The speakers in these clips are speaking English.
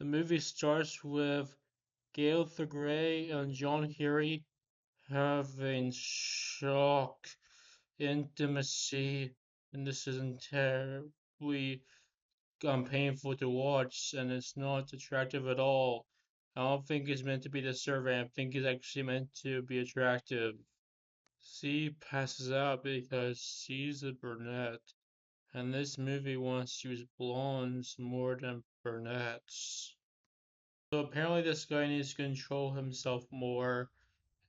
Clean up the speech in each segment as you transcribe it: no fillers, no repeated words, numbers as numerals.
The movie starts with Gail the Grey and John Hury having shock intimacy, and this is terribly painful to watch, and it's not attractive at all. I don't think it's meant to be disturbing. I think it's actually meant to be attractive. C passes out because she's a brunette, and this movie wants to use blondes more than brunettes. So apparently this guy needs to control himself more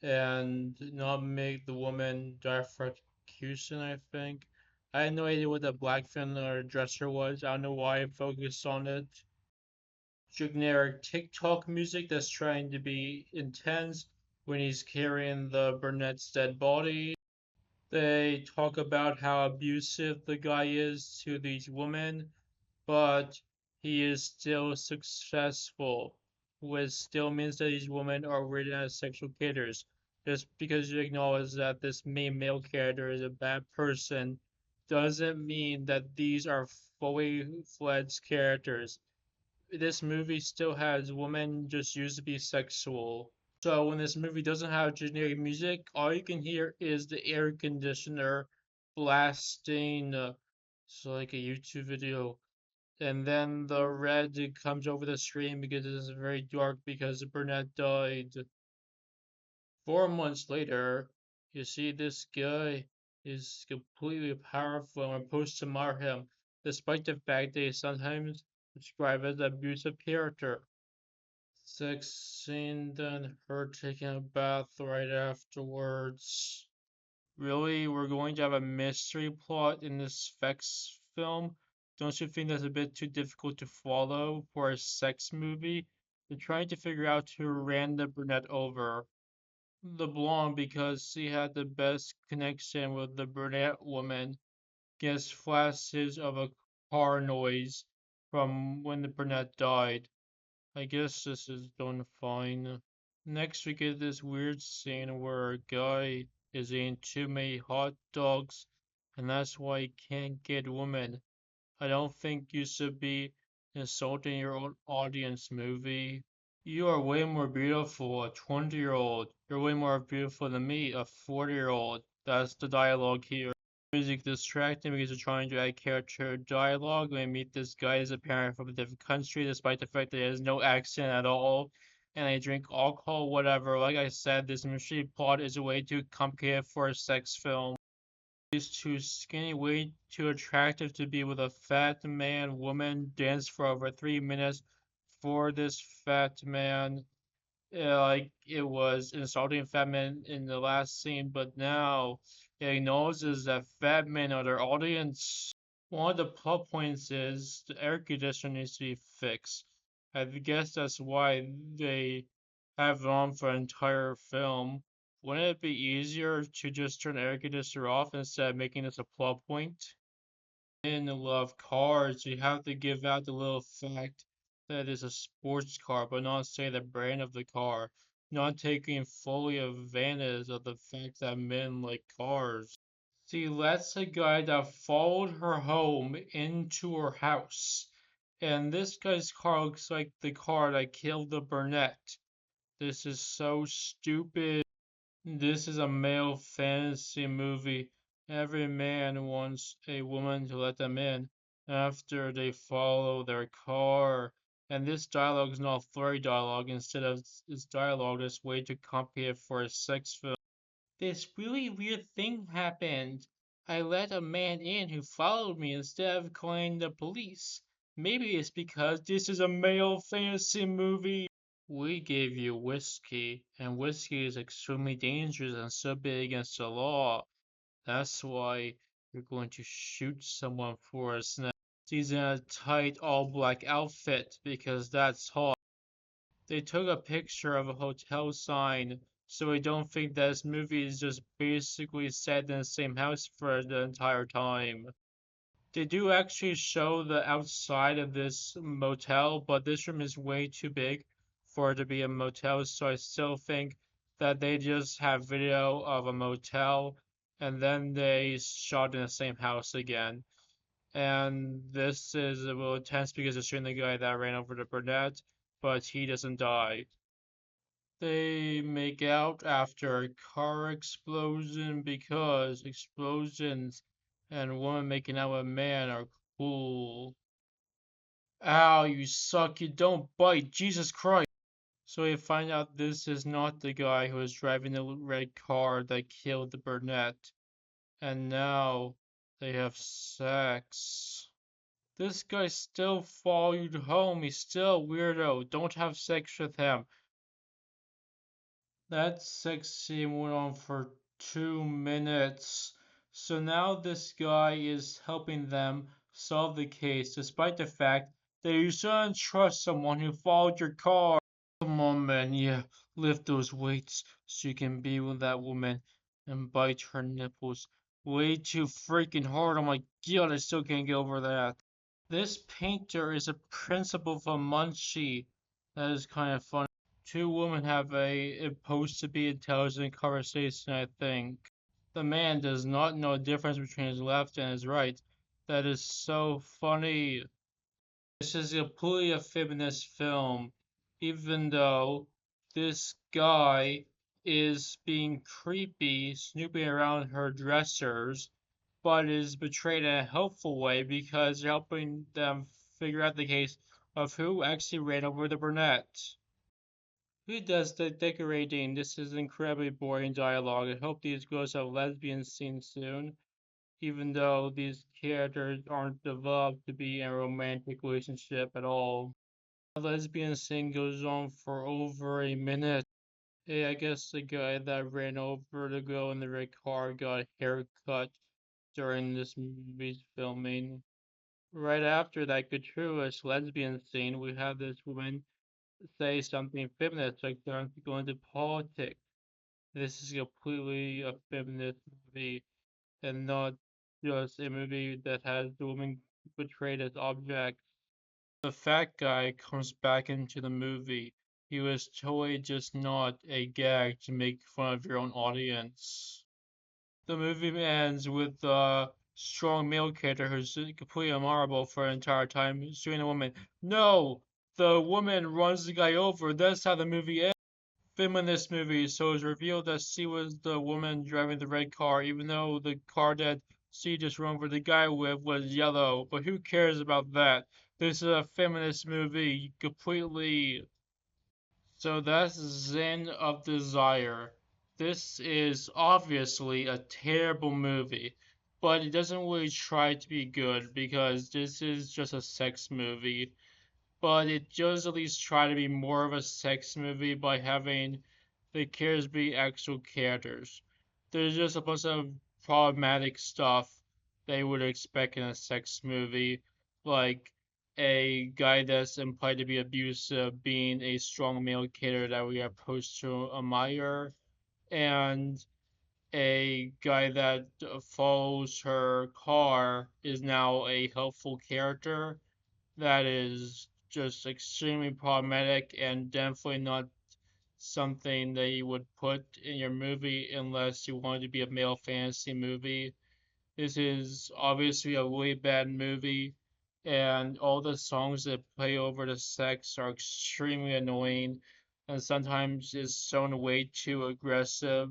and not make the woman die for execution, I think. I had no idea what the black fin or dresser was. I don't know why I focused on it. Generic TikTok music that's trying to be intense when he's carrying the brunette's dead body. They talk about how abusive the guy is to these women, but he is still successful, which still means that these women are written as sexual killers. Just because you acknowledge that this main male character is a bad person doesn't mean that these are fully fledged characters. This movie still has women just used to be sexual. So when this movie doesn't have generic music, all you can hear is the air conditioner blasting. It's like a YouTube video, and then the red comes over the screen because it is very dark because Burnett died. 4 months later, you see this guy is completely powerful and supposed to admire him, despite the fact that he sometimes described as an abusive character. Sex scene, then her taking a bath right afterwards. Really, we're going to have a mystery plot in this Vex film? Don't you think that's a bit too difficult to follow for a sex movie? They're trying to figure out who ran the brunette over. The blonde, because she had the best connection with the brunette woman, gets flashes of a car noise from when the brunette died. I guess this is done fine. Next, we get this weird scene where a guy is eating too many hot dogs, and that's why he can't get women. I don't think you should be insulting your own audience, movie. You are way more beautiful, a 20-year-old. You're way more beautiful than me, a 40-year-old. That's the dialogue here. Music distracting because you're trying to add character dialogue. When we meet this guy as a parent from a different country, despite the fact that he has no accent at all, and they drink alcohol, whatever. Like I said, this mystery plot is way too complicated for a sex film. He's too skinny, way too attractive to be with a fat man. Woman dance for over 3 minutes for this fat man. Like it was insulting fat men in the last scene, but now it acknowledges that fat men are their audience. One of the plot points is the air conditioner needs to be fixed. I guess that's why they have it on for an entire film. Wouldn't it be easier to just turn the air conditioner off instead of making this a plot point? In love cars, you have to give out the little fact that it's a sports car, but not say the brand of the car, not taking fully advantage of the fact that men like cars. See, that's a guy that followed her home into her house. And this guy's car looks like the car that killed the brunette. This is so stupid. This is a male fantasy movie. Every man wants a woman to let them in after they follow their car. And this dialogue is not flirty dialogue. Instead of this dialogue that's way too complicated for a sex film. This really weird thing happened. I let a man in who followed me instead of calling the police. Maybe it's because this is a male fantasy movie. We gave you whiskey, and whiskey is extremely dangerous and should be against the law. That's why you're going to shoot someone for us now. She's in a tight all black outfit because that's hot. They took a picture of a hotel sign so we don't think that this movie is just basically set in the same house for the entire time. They do actually show the outside of this motel, but this room is way too big for it to be a motel, so I still think that they just have video of a motel and then they shot in the same house again. And this is a little intense because it's showing the guy that ran over the brunette. but he doesn't die. They make out after a car explosion because explosions and women making out with a man are cool. Ow, you suck, you don't bite, Jesus Christ. So we find out this is not the guy who was driving the red car that killed the brunette. And now they have sex. This guy still followed you home. He's still a weirdo. Don't have sex with him. That sex scene went on for 2 minutes. So now this guy is helping them solve the case, despite the fact that you shouldn't trust someone who followed your car. Come on, man, yeah, lift those weights so you can be with that woman and bite her nipples way too freaking hard. Oh my god, I still can't get over that. This painter is a principal of a munchie. That is kind of funny. Two women have a supposed to be intelligent conversation, I think. The man does not know the difference between his left and his right. That is so funny. This is completely a feminist film, even though this guy is being creepy, snooping around her dressers, but is betrayed in a helpful way because they're helping them figure out the case of who actually ran over the brunette. Who does the decorating? This is incredibly boring dialogue. I hope these girls have lesbian scenes soon, even though these characters aren't developed to be in a romantic relationship at all. The lesbian scene goes on for over a minute. Hey, I guess the guy that ran over the girl in the red car got a haircut during this movie's filming. Right after that gratuitous lesbian scene, we have this woman say something feminist, like they're going to politics. This is completely a feminist movie and not just a movie that has the woman portrayed as objects. The fat guy comes back into the movie. He was totally just not a gag to make fun of your own audience. The movie ends with a strong male character who's completely unmarketable for an entire time, suing the woman. No! The woman runs the guy over. That's how the movie ends. Feminist movie, so it's revealed that she was the woman driving the red car, even though the car that she just ran over the guy with was yellow. But who cares about that? This is a feminist movie, completely. So that's Zen of Desire. This is obviously a terrible movie, but it doesn't really try to be good because this is just a sex movie, but it does at least try to be more of a sex movie by having the characters be actual characters. There's just a bunch of problematic stuff they would expect in a sex movie, like a guy that's implied to be abusive being a strong male character that we are supposed to admire, and a guy that follows her car is now a helpful character that is just extremely problematic and definitely not something that you would put in your movie unless you wanted to be a male fantasy movie. This is obviously a really bad movie, and all the songs that play over the sex are extremely annoying, and sometimes it's shown way too aggressive.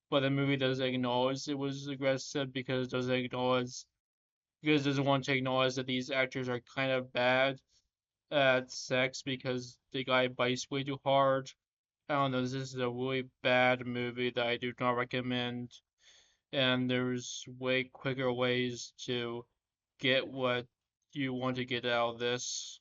But the movie doesn't acknowledge it was aggressive because it doesn't want to acknowledge that these actors are kind of bad at sex because the guy bites way too hard. I don't know, this is a really bad movie that I do not recommend. And there's way quicker ways to get what you want to get out of this.